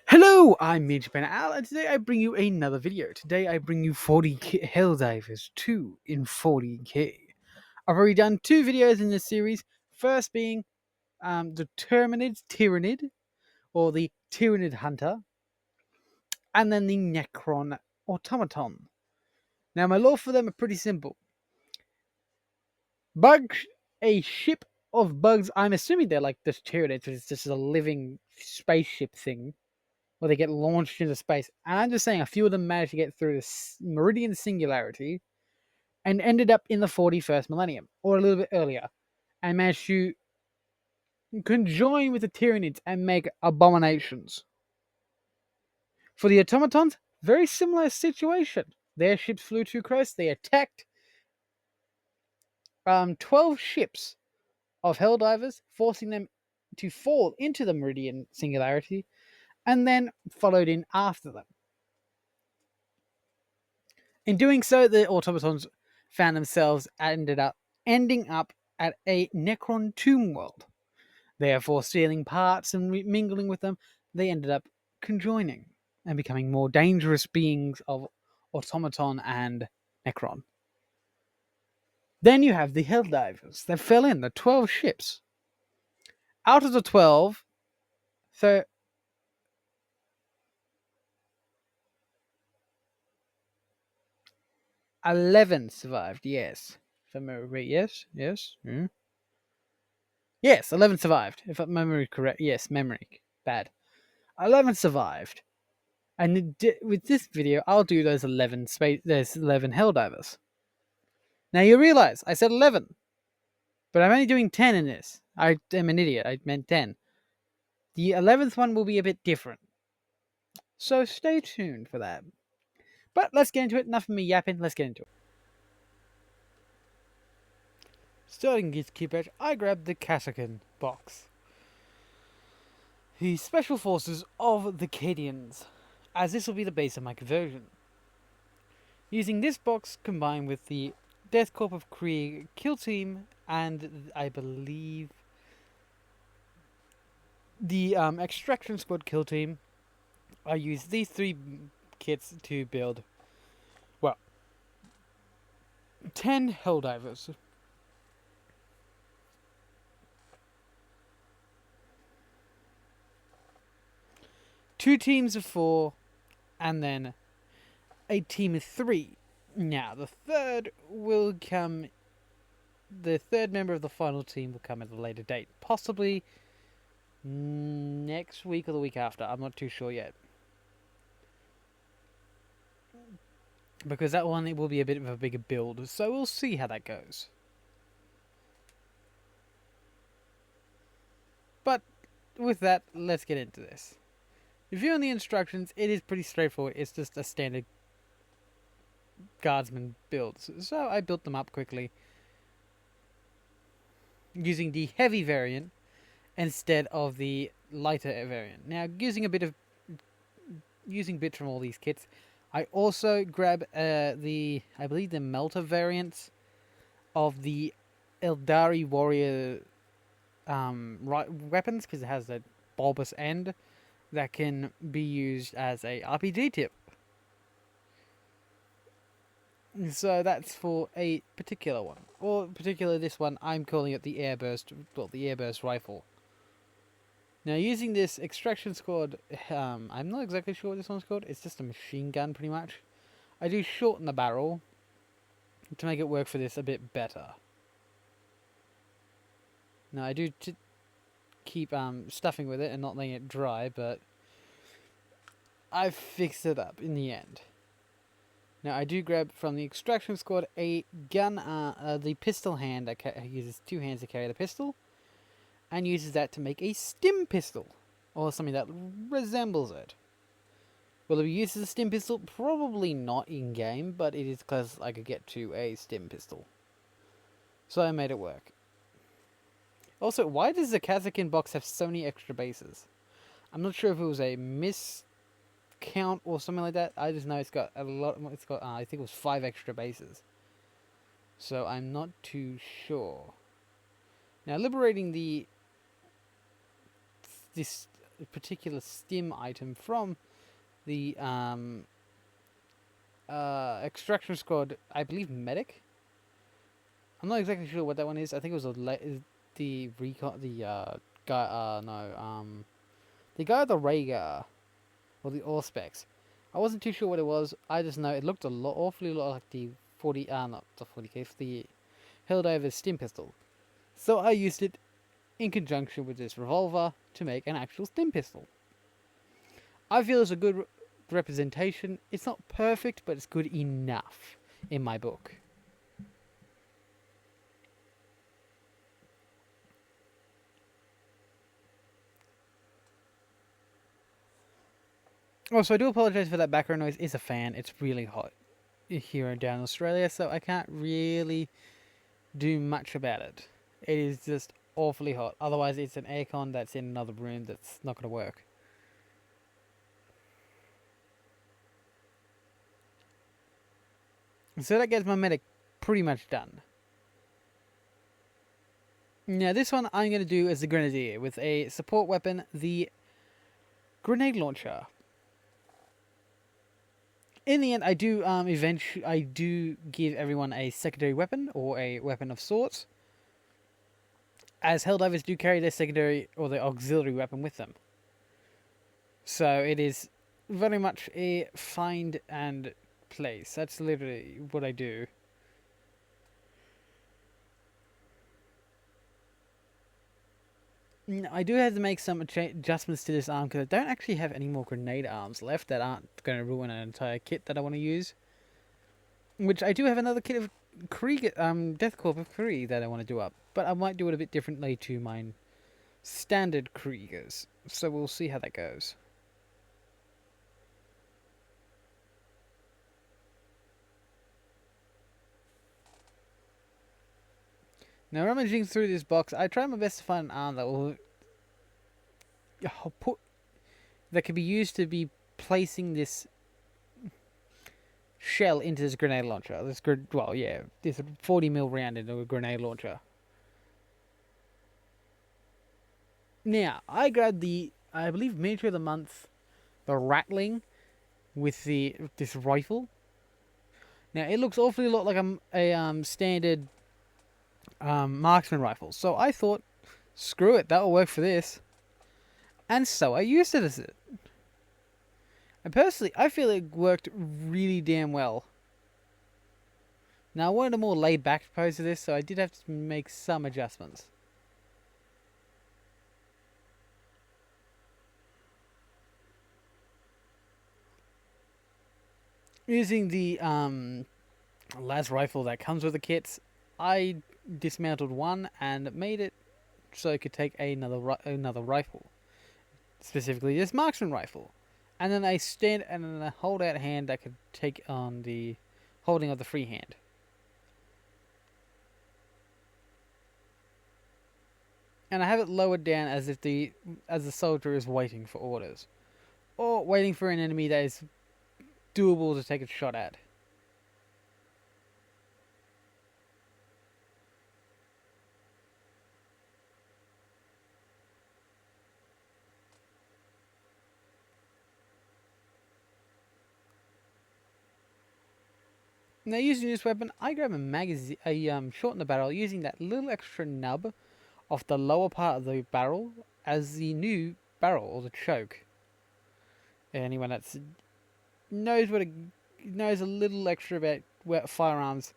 Hello, I'm Major Al, and today I bring you another video. Today I bring you 40K Helldivers 2 in 40K. I've already done two videos in this series, first being the Tyrannid, or the Tyrannid Hunter, and then the Necron Automaton. Now my lore for them are pretty simple. Bugs, a ship of bugs, I'm assuming they're like this Tyrannid, because it's just a living spaceship thing, where they get launched into space. And I'm just saying, a few of them managed to get through the Meridian Singularity and ended up in the 41st millennium, or a little bit earlier, and managed to conjoin with the Tyranids and make abominations. For the automatons, very similar situation. Their ships flew too close, they attacked 12 ships of Helldivers, forcing them to fall into the Meridian Singularity, and then followed in after them. In doing so, the automatons found themselves ending up at a Necron tomb world. Therefore, stealing parts and mingling with them, they ended up conjoining and becoming more dangerous beings of automaton and Necron. Then you have the Helldivers that fell in, the 12 ships. Out of the 12, so 11 survived, yes. If I remember, yes. Yes, 11 survived. If my memory correct, yes, memory. Bad. 11 survived. And with this video, I'll do those 11 Helldivers. Now you realize I said 11, but I'm only doing 10 in this. I am an idiot. I meant 10. The 11th one will be a bit different. So stay tuned for that. But let's get into it. Enough of me yapping. Let's get into it. Starting with keypad, I grabbed the Kasrkin box. The Special Forces of the Cadians, as this will be the base of my conversion. Using this box combined with the Death Corp of Krieg kill team and I believe the Extraction Squad kill team, I used these three kits to build, well, 10 Helldivers. Two teams of 4, and then a team of 3. Now, the third member of the final team will come at a later date. Possibly next week or the week after. I'm not too sure yet. Because that one, it will be a bit of a bigger build. So we'll see how that goes. But with that, let's get into this. Reviewing the instructions, it is pretty straightforward. It's just a standard guardsman build. So I built them up quickly using the heavy variant instead of the lighter variant. Now, using bits from all these kits, I also grab I believe the melter variants of the Eldari warrior weapons, because it has a bulbous end that can be used as a RPG tip. So that's for a particular one. Or particularly this one, I'm calling it the airburst rifle. Now, using this Extraction Squad, I'm not exactly sure what this one's called. It's just a machine gun, pretty much. I do shorten the barrel to make it work for this a bit better. Now, I do keep stuffing with it and not letting it dry, but I've fixed it up in the end. Now, I do grab from the Extraction Squad a gun, the pistol hand that uses 2 hands to carry the pistol, and uses that to make a stim pistol, or something that resembles it. Will it be used as a stim pistol? Probably not in-game, but it is close I could get to a stim pistol. So I made it work. Also, why does the Kasrkin box have so many extra bases? I'm not sure if it was a miscount or something like that. I just know it's got a lot. It's got I think it was 5 extra bases. So I'm not too sure. Now, liberating this particular stim item from the extraction squad, I believe medic. I'm not exactly sure what that one is. I think it was the recon, the guy. The guy with the Rhaegar or the Auspex. I wasn't too sure what it was. I just know it looked awfully lot like the 40. Not the 40k, the Helldivers stim pistol. So I used it in conjunction with this revolver to make an actual stim pistol. I feel it's a good representation. It's not perfect, but it's good enough in my book. Also, I do apologise for that background noise. It's a fan. It's really hot here and down in Australia, so I can't really do much about it. It is just awfully hot. Otherwise, it's an aircon that's in another room that's not going to work. So that gets my medic pretty much done. Now, this one I'm going to do as the Grenadier with a support weapon, the grenade launcher. In the end, I do give everyone a secondary weapon or a weapon of sorts, as Helldivers do carry their secondary or their auxiliary weapon with them. So it is very much a find and place. That's literally what I do. I do have to make some adjustments to this arm because I don't actually have any more grenade arms left that aren't going to ruin an entire kit that I want to use. Which I do have another kit of Krieg, Death Corp of Krieg that I want to do up, but I might do it a bit differently to my standard Kriegers. So we'll see how that goes. Now, rummaging through this box, I try my best to find an arm that will that can be used to be placing this shell into this grenade launcher. This 40mm round into a grenade launcher. Now, I grabbed I believe Miniature of the Month, the Ratling, with this rifle. Now, it looks awfully a lot like a standard marksman rifle. So I thought, screw it, that'll work for this. And so I used it as it. And personally, I feel it worked really damn well. Now, I wanted a more laid back pose of this, so I did have to make some adjustments. Using the las rifle that comes with the kits, I dismantled one and made it so I could take another rifle, specifically this marksman rifle, and then I hold out hand that could take on the holding of the free hand. And I have it lowered down as if the soldier is waiting for orders, or waiting for an enemy that is doable to take a shot at. Now, using this weapon, I grab a magazine, shorten the barrel using that little extra nub off the lower part of the barrel as the new barrel or the choke. Anyone that knows a little extra about firearms,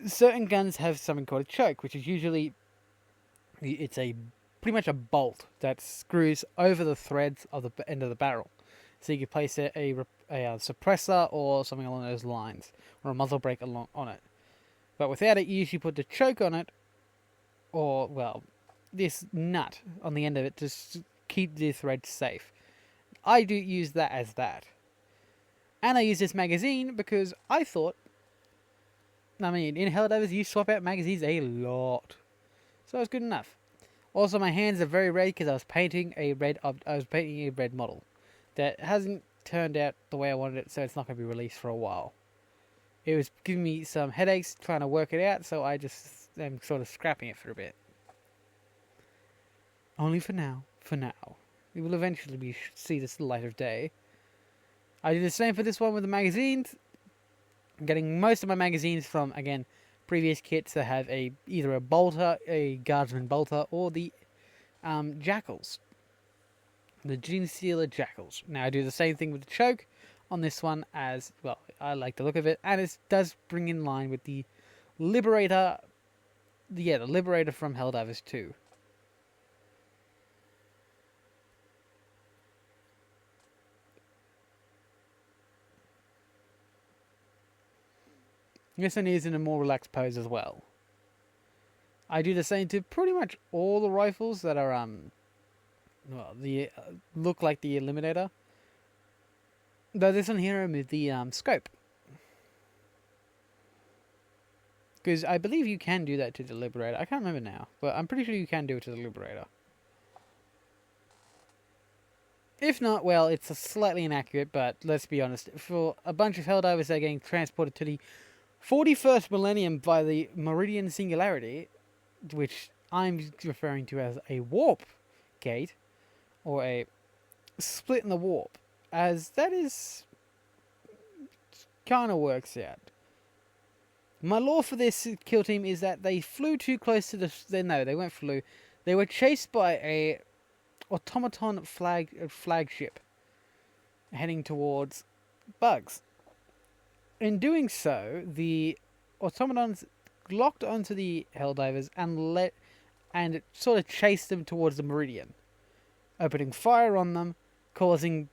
certain guns have something called a choke, which is usually pretty much a bolt that screws over the threads of the end of the barrel. So you can place a suppressor or something along those lines, or a muzzle brake on it. But without it, you usually put the choke on it, or, well, this nut on the end of it to keep the thread safe. I do use that as that. And I use this magazine because I thought, in Helldivers, you swap out magazines a lot. So it's good enough. Also, my hands are very red because I was painting a red model that hasn't turned out the way I wanted it, so it's not going to be released for a while. It was giving me some headaches trying to work it out, so I just am sort of scrapping it for a bit. Only for now. for now. It will eventually see this light of day. I do the same for this one with the magazines. I'm getting most of my magazines from, again, previous kits that have either a bolter, a guardsman bolter, or the jackals. The Gene Sealer jackals. Now I do the same thing with the choke on this one as, well, I like the look of it, and it does bring in line with the Liberator, the Liberator from Helldivers 2. This one is in a more relaxed pose as well. I do the same to pretty much all the rifles that are look like the Eliminator. Though this one here with the scope, because I believe you can do that to the Liberator. I can't remember now, but I'm pretty sure you can do it to the Liberator. If not, well, it's slightly inaccurate. But let's be honest, for a bunch of Helldivers that are getting transported to the 41st millennium by the Meridian Singularity, which I'm referring to as a warp gate, or a split in the warp, as that is kind of works out. My lore for this kill team is that they flew too close to they weren't flew. They were chased by a automaton flagship heading towards bugs. In doing so, the automatons locked onto the Helldivers and sort of chased them towards the Meridian, opening fire on them, causing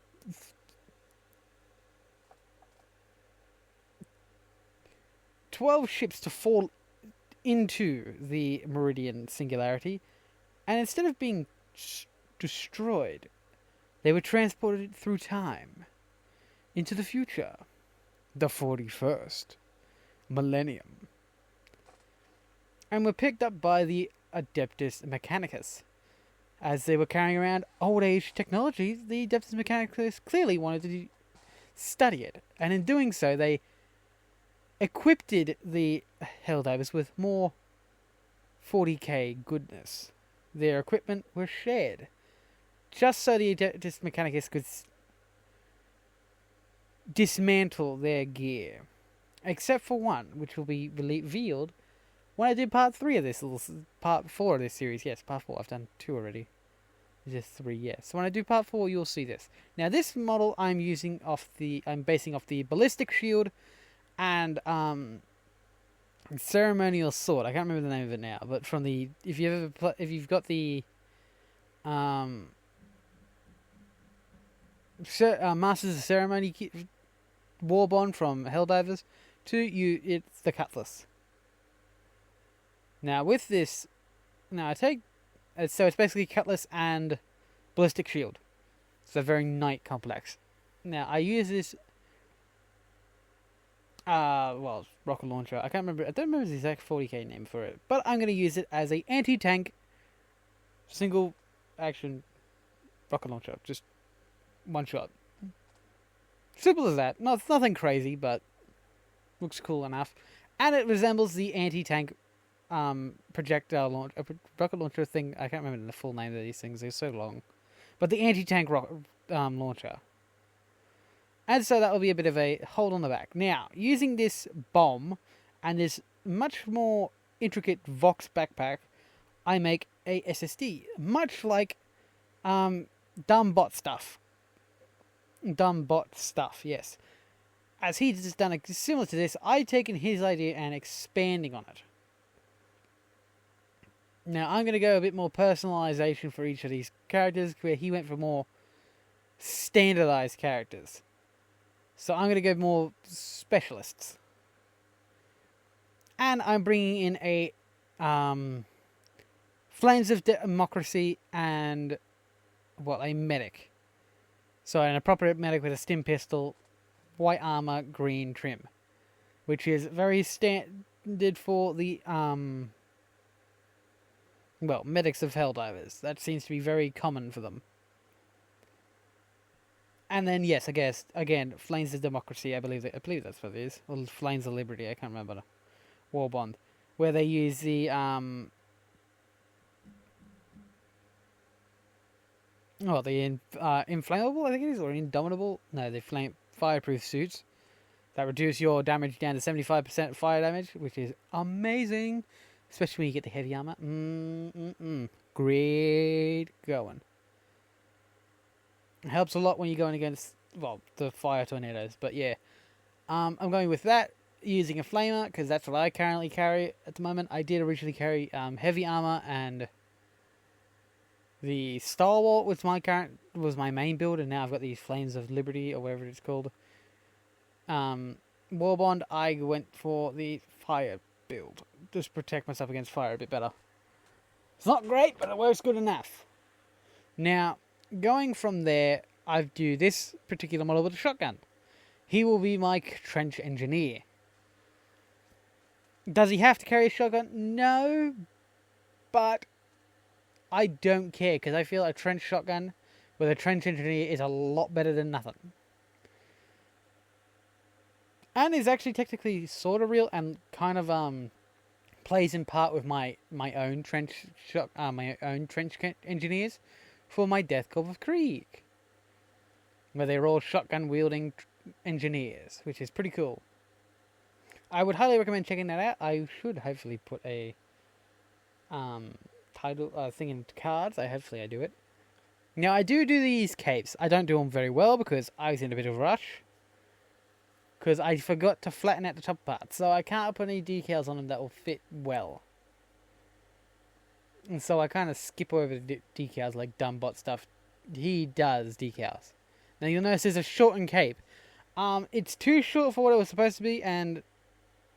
12 ships to fall into the Meridian Singularity, and instead of being destroyed, they were transported through time into the future. The 41st millennium. And were picked up by the Adeptus Mechanicus. As they were carrying around old age technology, the Adeptus Mechanicus clearly wanted to study it. And in doing so, they equipped the Helldivers with more 40k goodness. Their equipment was shared, just so the Adeptus Mechanicus could dismantle their gear, except for one, which will be revealed when I do part 3 of this part 4 of this series. Yes, part 4. I've done 2 already. Just 3, yes. So when I do part 4, you'll see this. Now, this model I'm basing off the ballistic shield and ceremonial sword. I can't remember the name of it now, but from the if you've got the Masters of Ceremony Warbond from Helldivers it's the Cutlass. Now with this, so it's basically Cutlass and Ballistic Shield. It's a very knight complex. Now I use this rocket launcher. I don't remember the exact 40k name for it, but I'm going to use it as a anti-tank single action rocket launcher. Just one shot. Simple as that. Nothing crazy, but looks cool enough. And it resembles the anti-tank projectile launch, rocket launcher thing. I can't remember the full name of these things. They're so long. But the anti-tank launcher. And so that will be a bit of a hold on the back. Now, using this bomb and this much more intricate Vox backpack, I make a SSD. Much like Dumb Bot stuff, yes. As he's just done similar to this, I've taken his idea and expanding on it. Now, I'm going to go a bit more personalization for each of these characters, where he went for more standardized characters. So I'm going to go more specialists. And I'm bringing in a Flames of Democracy and, a medic. So an appropriate medic with a stim pistol, white armor, green trim. Which is very standard for the, medics of Helldivers. That seems to be very common for them. And then, yes, I guess, again, Flames of Democracy, I believe that's what it is. Or Flames of Liberty, I can't remember. Warbond. Where they use the, oh, the inflammable, I think it is, or indomitable. No, the fireproof suits that reduce your damage down to 75% fire damage, which is amazing, especially when you get the heavy armor. Great going. It helps a lot when you're going against, well, the fire tornadoes. But yeah, I'm going with that, using a flamer, because that's what I currently carry at the moment. I did originally carry heavy armor, and the Stalwart was my main build, and now I've got these Flames of Liberty, or whatever it's called. Warbond, I went for the fire build. Just protect myself against fire a bit better. It's not great, but it works good enough. Now, going from there, I do this particular model with a shotgun. He will be my trench engineer. Does he have to carry a shotgun? No, but I don't care, because I feel a trench shotgun with a trench engineer is a lot better than nothing. And is actually technically sort of real, and kind of plays in part with my own trench engineers for my Death Corps of Krieg, where they're all shotgun wielding engineers, which is pretty cool. I would highly recommend checking that out. I should hopefully put a title thing in cards. Hopefully I do it. Now I do these capes. I don't do them very well because I was in a bit of a rush. Because I forgot to flatten out the top part, so I can't put any decals on them that will fit well. And so I kind of skip over the decals like Dumbbot stuff. He does decals. Now you'll notice there's a shortened cape. It's too short for what it was supposed to be, and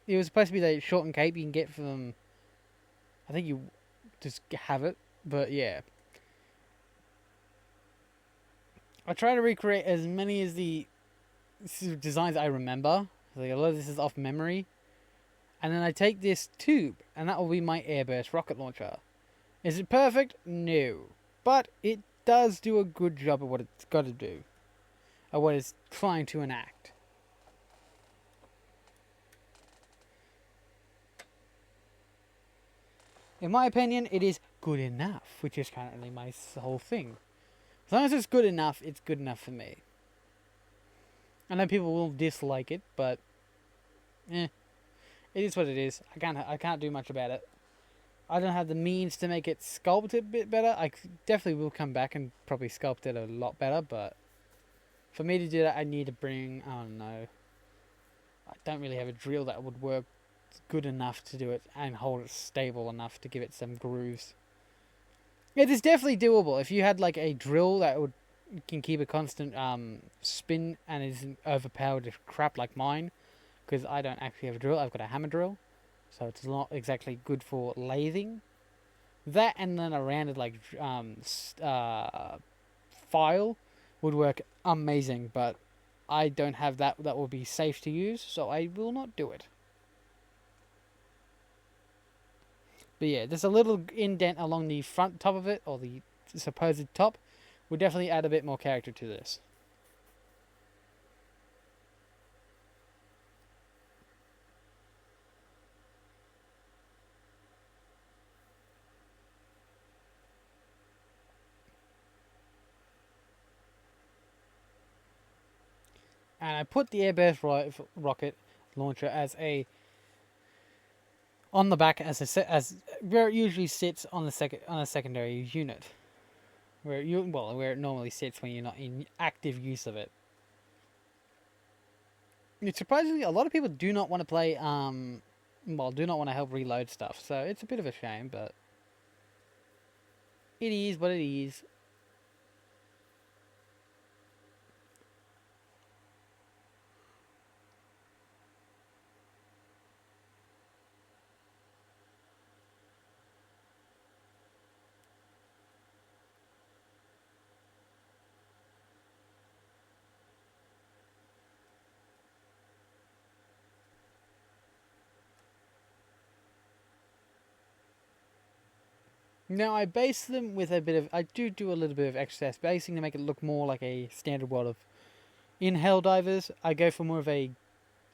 it was supposed to be the shortened cape you can get from... I think you just have it, but yeah. I try to recreate as many as the designs I remember. Like a lot of this is off memory. And then I take this tube, and that will be my airburst rocket launcher. Is it perfect? No. But it does do a good job of what it's got to do. Or what it's trying to enact. In my opinion, it is good enough, which is currently my whole thing. As long as it's good enough for me. I know people will dislike it, but it is what it is. I can't do much about it. I don't have the means to make it sculpt a bit better. I definitely will come back and probably sculpt it a lot better, but for me to do that, I need to bring, I don't know, I don't really have a drill that would work good enough to do it and hold it stable enough to give it some grooves. It is definitely doable if you had like a drill that can keep a constant spin and isn't overpowered with crap like mine, because I don't actually have a drill. I've got a hammer drill, so it's not exactly good for lathing. That and then a rounded like file would work amazing, but I don't have that will be safe to use, so I will not do it. But yeah, there's a little indent along the front top of it, or the supposed top, would definitely add a bit more character to this. And I put the airburst rocket launcher as on the back as where it usually sits on a secondary unit, where it normally sits when you're not in active use of it. Surprisingly, a lot of people do not want to play do not want to help reload stuff, so it's a bit of a shame, but it is what it is. Now I base them with I do a little bit of excess basing to make it look more like a standard world of... In Helldivers, I go for more of a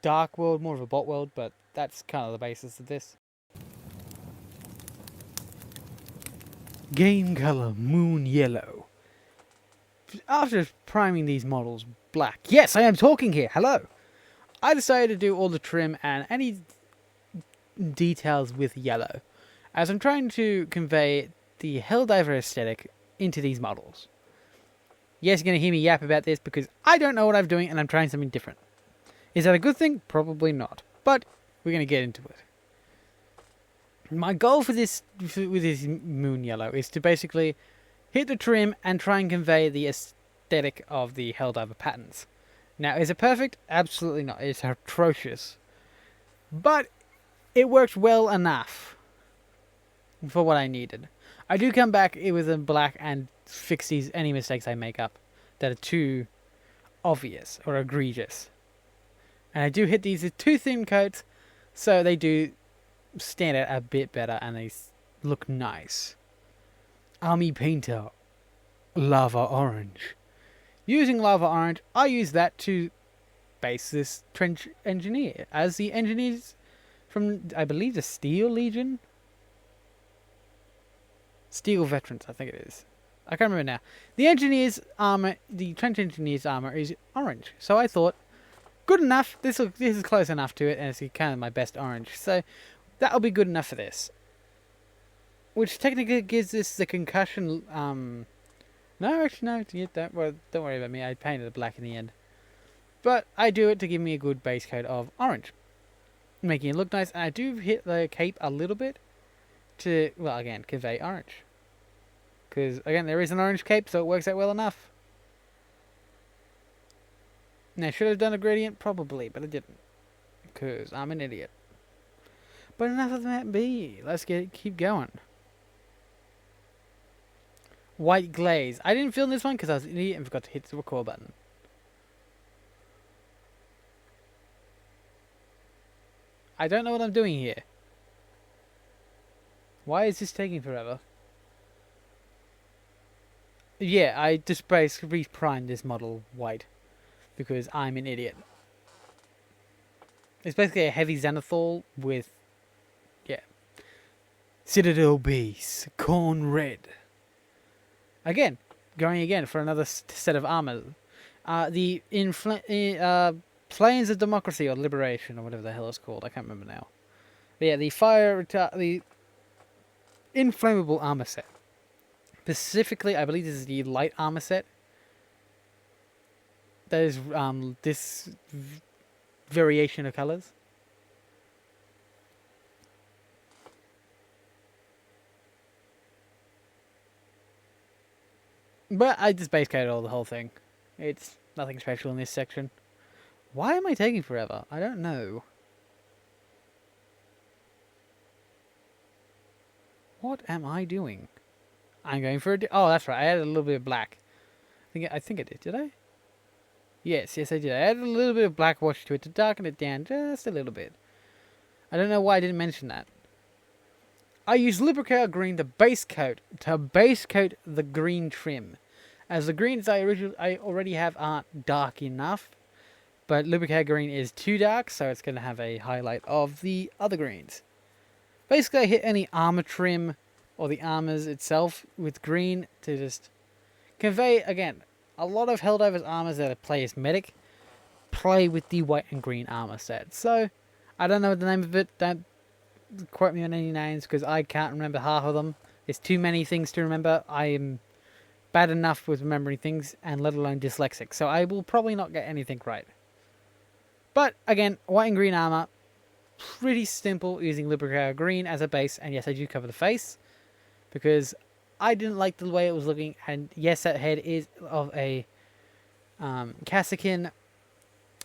dark world, more of a bot world, but that's kind of the basis of this. Game color, moon yellow. after priming these models black, yes, I am talking here, hello, I decided to do all the trim and any details with yellow, as I'm trying to convey the Helldiver aesthetic into these models. Yes, you're going to hear me yap about this because I don't know what I'm doing and I'm trying something different. Is that a good thing? Probably not. But we're going to get into it. My goal for this, with this moon yellow, is to basically hit the trim and try and convey the aesthetic of the Helldiver patterns. Now, is it perfect? Absolutely not. It's atrocious. But it worked well enough for what I needed. I do come back with a black and fix any mistakes I make up that are too obvious or egregious. And I do hit these with 2 thin coats, so they do stand out a bit better and they look nice. Army Painter Lava Orange. Using Lava Orange, I use that to base this trench engineer. As the engineers from, I believe, the Steel Legion? Steel Veterans, I think it is. I can't remember now. The engineer's armor, the trench engineer's armor is orange. So I thought, good enough. This is close enough to it, and it's kind of my best orange. So that'll be good enough for this. Which technically gives this the concussion. No, actually, no. Don't worry about me. I painted it black in the end. But I do it to give me a good base coat of orange, making it look nice. And I do hit the cape a little bit to, well, again, convey orange. Because, again, there is an orange cape, so it works out well enough. Now, should I have done a gradient? Probably, but I didn't. Because I'm an idiot. But enough of that be. Let's keep going. White glaze. I didn't film this one because I was an idiot and forgot to hit the record button. I don't know what I'm doing here. Why is this taking forever? Yeah, I just basically primed this model white because I'm an idiot. It's basically a heavy Xanathol with, yeah, Citadel Base, Corn Red. Again, going again for another set of armor. The Plains of Democracy or Liberation or whatever the hell it's called. I can't remember now. But yeah, the inflammable armor set. Specifically, I believe this is the light armor set. That is this variation of colors. But I just base coated the whole thing. It's nothing special in this section. Why am I taking forever? I don't know. What am I doing? I'm going for oh, that's right. I added a little bit of black. I think I did. Did I? Yes, I did. I added a little bit of black wash to it to darken it down just a little bit. I don't know why I didn't mention that. I used Lubricator Green to base coat the green trim, as the greens I already have aren't dark enough, but Lubricator Green is too dark, so it's going to have a highlight of the other greens. Basically, I hit any armor trim or the armors itself with green to just convey, again, a lot of Helldivers armors that play as medic play with the white and green armor set. So, I don't know the name of it. Don't quote me on any names because I can't remember half of them. There's too many things to remember. I am bad enough with remembering things, and let alone dyslexic. So I will probably not get anything right. But, again, white and green armor, pretty simple using Lubricator Green as a base. And yes, I do cover the face, because I didn't like the way it was looking. And yes, that head is of a Kasrkin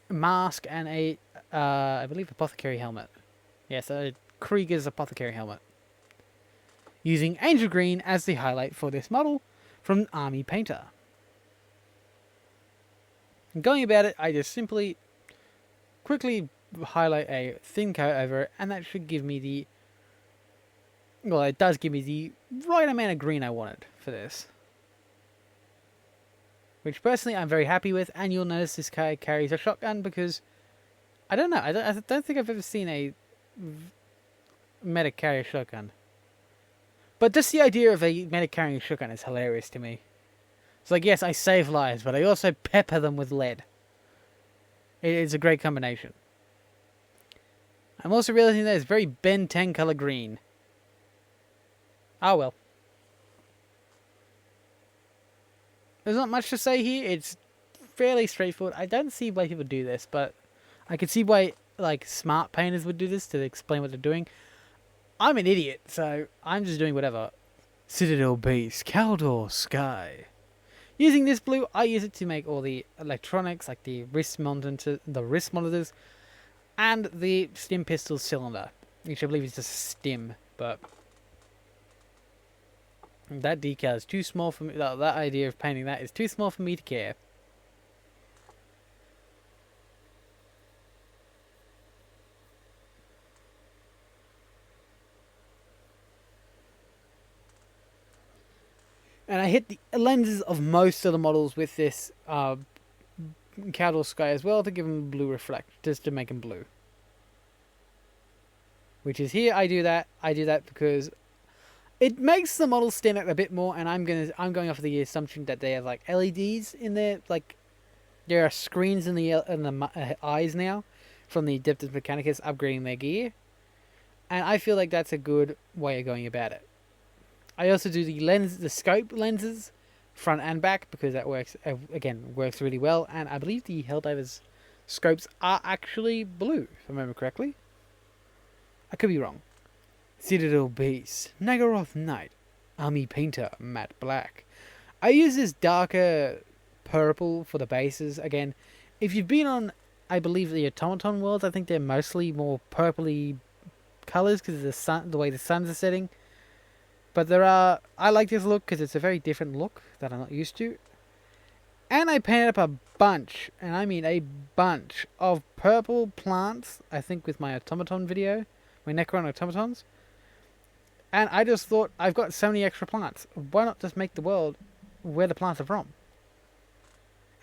mask and a, I believe, apothecary helmet. Yes, a Krieger's apothecary helmet. Using Angel Green as the highlight for this model from Army Painter. Going about it, I just simply quickly highlight a thin coat over it, and that should give me the, well, it does give me the right amount of green I wanted for this. Which personally I'm very happy with, and you'll notice this guy carries a shotgun because, I don't know, I don't think I've ever seen a medic carry a shotgun. But just the idea of a medic carrying a shotgun is hilarious to me. It's like, yes, I save lives, but I also pepper them with lead. It's a great combination. I'm also realizing that it's very Ben 10 color green. Oh well. There's not much to say here. It's fairly straightforward. I don't see why people do this, but I can see why like smart painters would do this to explain what they're doing. I'm an idiot, so I'm just doing whatever. Citadel base, Caldor sky. Using this blue, I use it to make all the electronics, like the wrist monitors, and the stim pistol cylinder, which I believe is just a stim, but that decal is too small for me. That idea of painting that is too small for me to care. And I hit the lenses of most of the models with this Caldor Sky as well to give them blue reflect, just to make them blue. Which is here, I do that because it makes the models stand out a bit more, and I'm going off of the assumption that they have like LEDs in there, like there are screens in the eyes now from the Adeptus Mechanicus upgrading their gear, and I feel like that's a good way of going about it. I also do the scope lenses, front and back, because that works really well. And I believe the Helldivers scopes are actually blue, if I remember correctly. I could be wrong. Citadel base, Nagaroth Knight, Army Painter, matte black. I use this darker purple for the bases. Again, if you've been on, I believe, the automaton worlds, I think they're mostly more purpley colors because of the way the suns are setting. But I like this look because it's a very different look that I'm not used to. And I painted up a bunch, and I mean a bunch, of purple plants, I think with my automaton video, my Necron automatons. And I just thought, I've got so many extra plants, why not just make the world where the plants are from?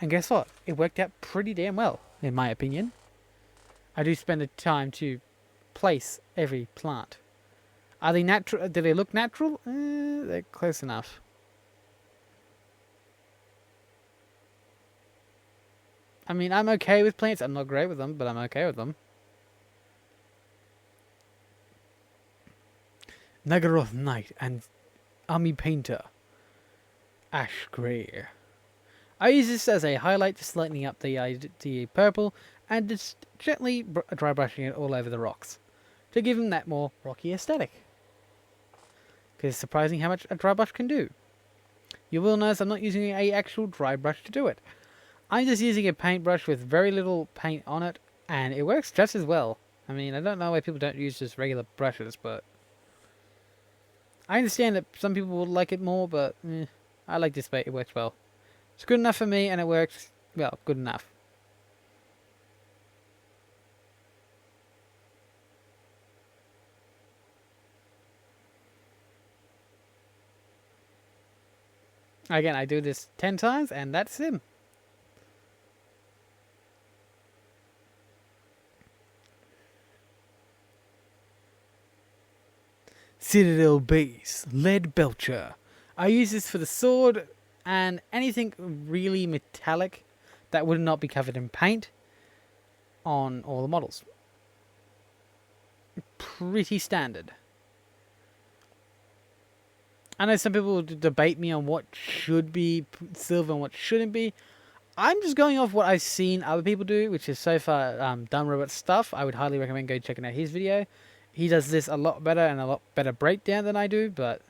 And guess what? It worked out pretty damn well, in my opinion. I do spend the time to place every plant. Are they natural? Do they look natural? They're close enough. I mean, I'm okay with plants. I'm not great with them, but I'm okay with them. Nagaroth Knight and Army Painter, Ash Grey. I use this as a highlight, just lightening up the purple and just gently dry brushing it all over the rocks to give them that more rocky aesthetic. Because it's surprising how much a dry brush can do. You will notice I'm not using an actual dry brush to do it. I'm just using a paintbrush with very little paint on it, and it works just as well. I mean, I don't know why people don't use just regular brushes, but I understand that some people will like it more, but I like this way. It works well. It's good enough for me, and it works, well, good enough. Again, I do this 10 times, and that's him. Citadel base, lead belcher. I use this for the sword and anything really metallic that would not be covered in paint on all the models. Pretty standard. I know some people will debate me on what should be silver and what shouldn't be. I'm just going off what I've seen other people do, which is so far Dumb Robot Stuff. I would highly recommend go checking out his video. He does this a lot better and a lot better breakdown than I do, but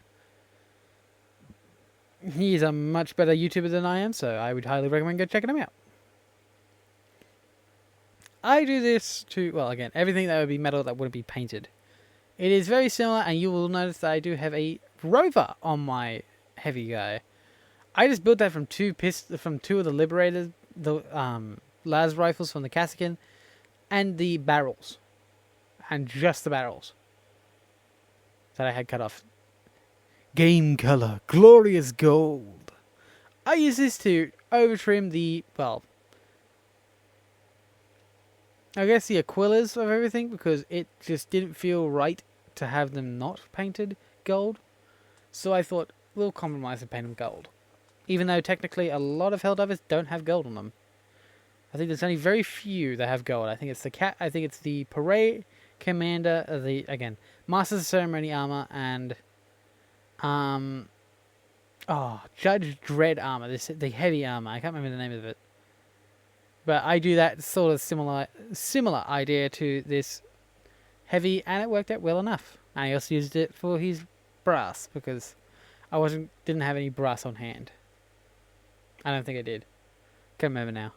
he's a much better YouTuber than I am, so I would highly recommend go checking him out. I do this to, well, again, everything that would be metal that wouldn't be painted. It is very similar, and you will notice that I do have a rover on my heavy guy. I just built that from two of the Liberators, the las rifles from the Kasrkin, and the barrels. And just the barrels that I had cut off. Game color, glorious gold. I use this to over trim the, well, I guess the Aquillas of everything, because it just didn't feel right to have them not painted gold. So I thought, we'll compromise and paint them gold. Even though technically a lot of Helldivers don't have gold on them. I think there's only very few that have gold. I think it's the cat. I think it's the parade commander, again, Masters of Ceremony armor, and Judge Dread armor. The heavy armor. I can't remember the name of it. But I do that sort of similar idea to this heavy, and it worked out well enough. And I also used it for his brass because I didn't have any brass on hand. I don't think I did. Can't remember now.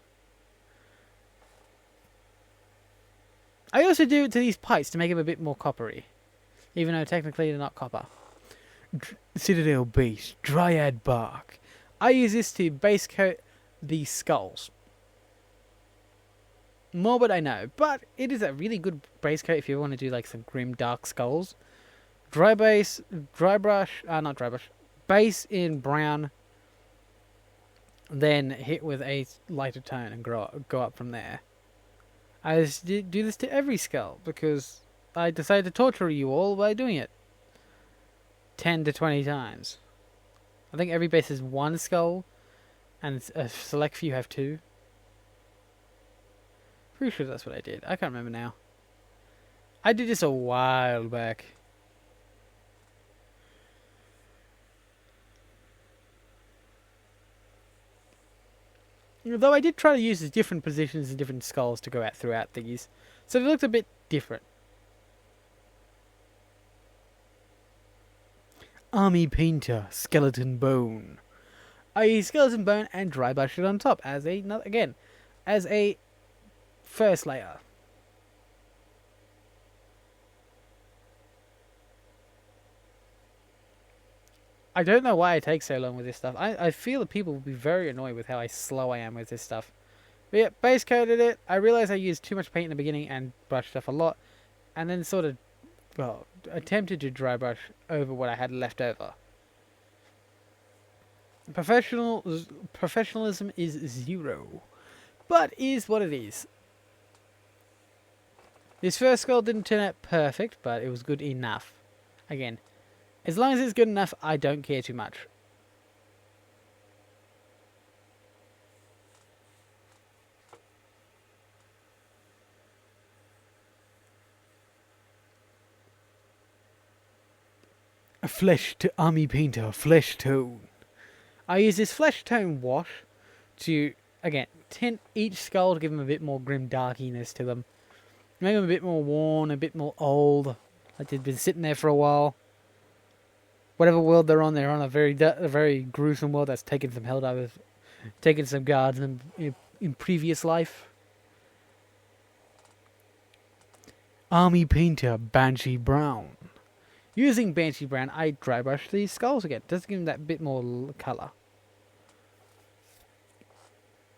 I also do it to these pipes to make them a bit more coppery, even though technically they're not copper. Citadel Base Dryad Bark. I use this to base coat the skulls. More would I know, but it is a really good base coat if you want to do like some grim dark skulls. Base in brown, then hit with a lighter tone and go up from there. I just do this to every skull because I decided to torture you all by doing it 10 to 20 times. I think every base has one skull, and a select few have two. Pretty sure that's what I did. I can't remember now. I did this a while back. Though I did try to use the different positions and different skulls to go out throughout these, so they looked a bit different. Army Painter Skeleton Bone. I use Skeleton Bone and dry brush it on top as a first layer. I don't know why it takes so long with this stuff. I feel that people will be very annoyed with how slow I am with this stuff. But yeah, base coated it. I realized I used too much paint in the beginning and brushed stuff a lot. And then sort of, attempted to dry brush over what I had left over. Professionalism is 0. But is what it is. This first skull didn't turn out perfect, but it was good enough. Again, as long as it's good enough, I don't care too much. A Army Painter Flesh Tone. I use this Flesh Tone wash to, again, tint each skull to give them a bit more grim darkiness to them. Make them a bit more worn, a bit more old. Like they've been sitting there for a while. Whatever world they're on a very gruesome world that's taken some Helldivers, taken some guards in previous life. Army Painter Banshee Brown. Using Banshee Brown, I dry brush these skulls again. Just give them that bit more colour.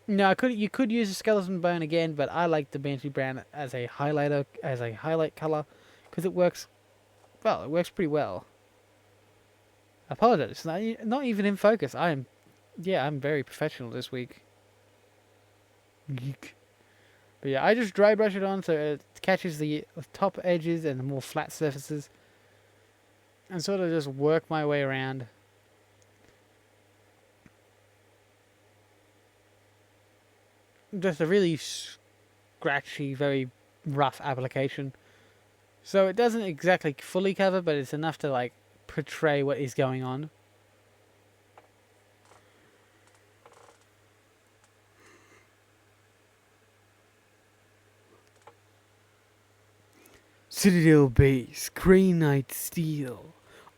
No, you could use a Skeleton Bone again, but I like the Banshee Brown as a highlight colour, because it works pretty well. I apologize, not even in focus. I'm very professional this week. Geek. But yeah, I just dry brush it on so it catches the top edges and the more flat surfaces. And sort of just work my way around. Just a really scratchy, very rough application. So it doesn't exactly fully cover, but it's enough to like portray what is going on. Citadel Base Grey Knight Steel.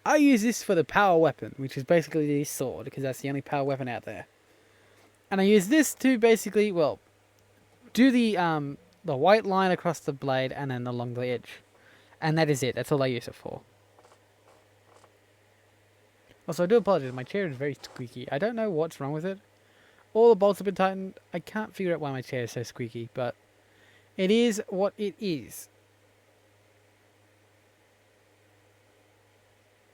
I use this for the power weapon, which is basically the sword, because that's the only power weapon out there. And I use this to basically, do the white line across the blade and then along the edge. And that is it. That's all I use it for. Also, I do apologize. My chair is very squeaky. I don't know what's wrong with it. All the bolts have been tightened. I can't figure out why my chair is so squeaky, but it is what it is.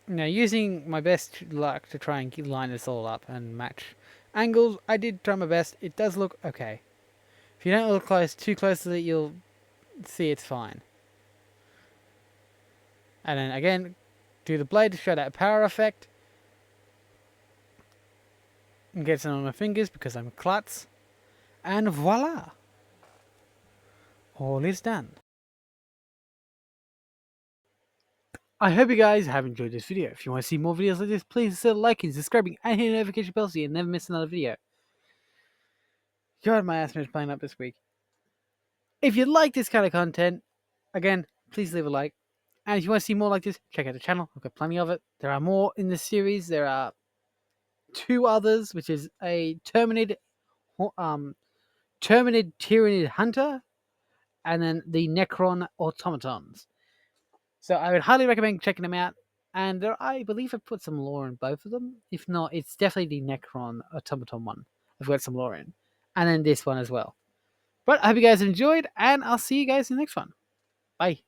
Now, using my best luck to try and line this all up and match angles, I did try my best. It does look okay. If you don't look too close to it, you'll see it's fine. And then again, do the blade to show that power effect. and get some on my fingers because I'm klutz. And voila! All is done. I hope you guys have enjoyed this video. If you want to see more videos like this, please consider liking, subscribing, and hitting the notification bell so you never miss another video. God, my ass is playing up this week. If you like this kind of content, again, please leave a like. And if you want to see more like this, check out the channel. I've got plenty of it. There are more in this series. There are 2 others, which is a Terminid Tyrannid Hunter, and then the Necron Automatons. So I would highly recommend checking them out. And I believe I put some lore in both of them. If not, it's definitely the Necron Automaton one. I've got some lore in. And then this one as well. But I hope you guys enjoyed, and I'll see you guys in the next one. Bye.